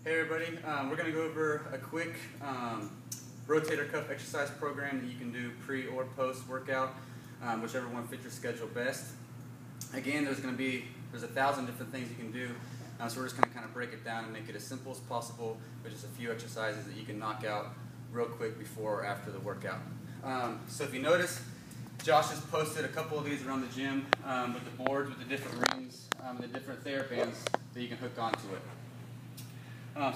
Hey everybody, we're going to go over a quick rotator cuff exercise program that you can do pre or post workout, whichever one fits your schedule best. Again, there's 1,000 different things you can do, so we're just going to kind of break it down and make it as simple as possible with just a few exercises that you can knock out real quick before or after the workout. So if you notice, Josh has posted a couple of these around the gym with the boards with the different rings and the different TheraBands that you can hook onto it.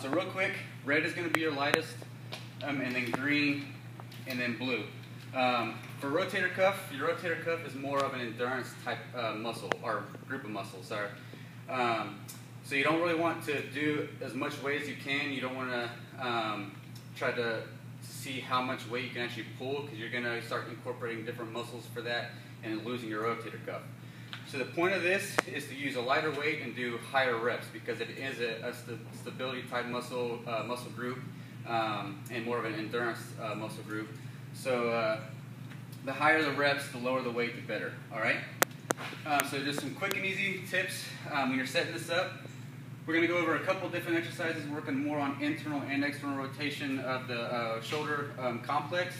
So real quick, red is going to be your lightest, and then green, and then blue. For rotator cuff, your rotator cuff is more of an endurance type muscle, or group of muscles, sorry. So you don't really want to do as much weight as you can. You don't want to try to see how much weight you can actually pull, because you're going to start incorporating different muscles for that and losing your rotator cuff. So the point of this is to use a lighter weight and do higher reps, because it is a stability type muscle group and more of an endurance muscle group. So the higher the reps, the lower the weight, the better. All right. So just some quick and easy tips when you're setting this up. We're going to go over a couple different exercises, working more on internal and external rotation of the shoulder complex.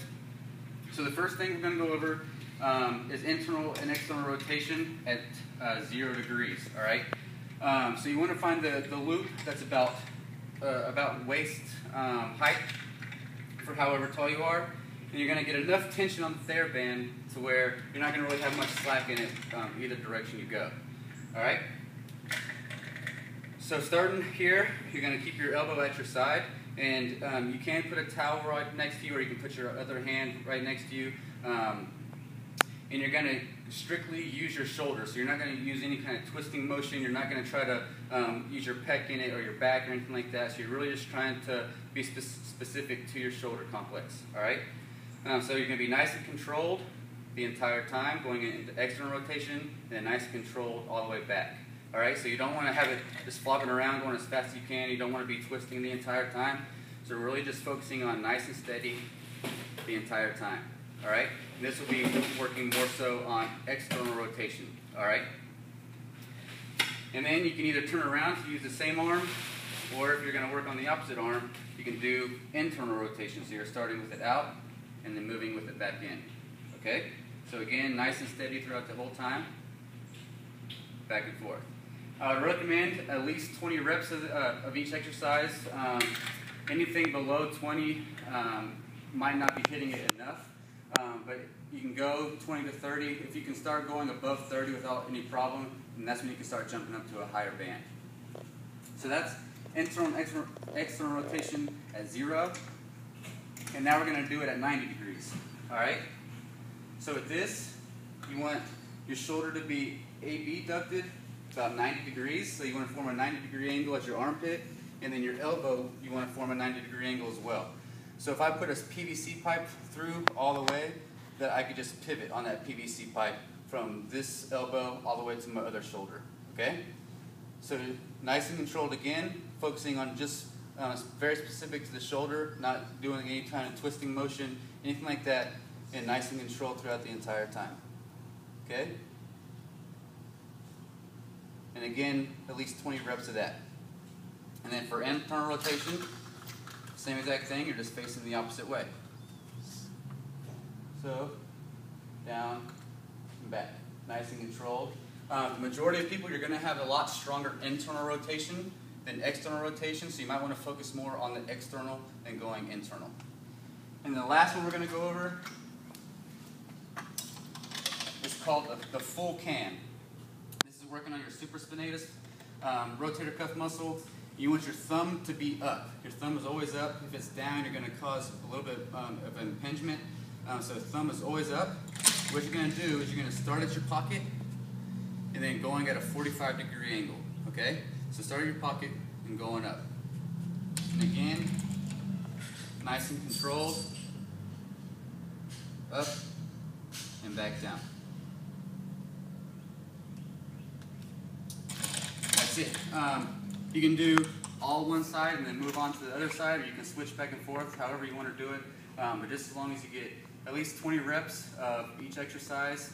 So the first thing we're going to go over is internal and external rotation at 0 degrees. All right. So you want to find the loop that's about waist height for however tall you are, and you're going to get enough tension on the TheraBand to where you're not going to really have much slack in it either direction you go. All right. So starting here, you're going to keep your elbow at your side, and you can put a towel right next to you, or you can put your other hand right next to you. And you're going to strictly use your shoulder. So you're not going to use any kind of twisting motion. You're not going to try to use your pec in it or your back or anything like that. So you're really just trying to be specific to your shoulder complex. All right. So you're going to be nice and controlled the entire time, going into external rotation, and then nice and controlled all the way back. All right. So you don't want to have it just flopping around, going as fast as you can. You don't want to be twisting the entire time. So we're really just focusing on nice and steady the entire time. All right. This will be working more so on external rotation, all right? And then you can either turn around to use the same arm, or if you're going to work on the opposite arm, you can do internal rotation. So you're starting with it out and then moving with it back in, okay? So again, nice and steady throughout the whole time, back and forth. I would recommend at least 20 reps of each exercise. Anything below 20 might not be hitting it enough. But you can go 20 to 30. If you can start going above 30 without any problem, then that's when you can start jumping up to a higher band. So that's internal and external rotation at 0. And now we're going to do it at 90 degrees. All right? So with this, you want your shoulder to be abducted about 90 degrees. So you want to form a 90-degree angle at your armpit. And then your elbow, you want to form a 90-degree angle as well. So if I put a PVC pipe through all the way, that I could just pivot on that PVC pipe from this elbow all the way to my other shoulder, okay? So nice and controlled again, focusing on just very specific to the shoulder, not doing any kind of twisting motion, anything like that, and nice and controlled throughout the entire time, okay? And again, at least 20 reps of that. And then for internal rotation, same exact thing, you're just facing the opposite way. So, down and back. Nice and controlled. The majority of people, you're going to have a lot stronger internal rotation than external rotation, so you might want to focus more on the external than going internal. And the last one we're going to go over is called the full can. This is working on your supraspinatus rotator cuff muscle. You want your thumb to be up. Your thumb is always up. If it's down, you're going to cause a little bit of impingement. So the thumb is always up. What you're going to do is you're going to start at your pocket and then going at a 45-degree angle. Okay? So start at your pocket and going up. And again, nice and controlled. Up and back down. That's it. You can do all one side and then move on to the other side, or you can switch back and forth, however you want to do it. But just as long as you get at least 20 reps of each exercise,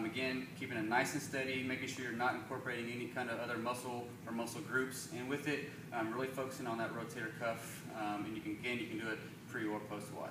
Again, keeping it nice and steady, making sure you're not incorporating any kind of other muscle or muscle groups, and with it, really focusing on that rotator cuff. And you can do it pre or post WOD.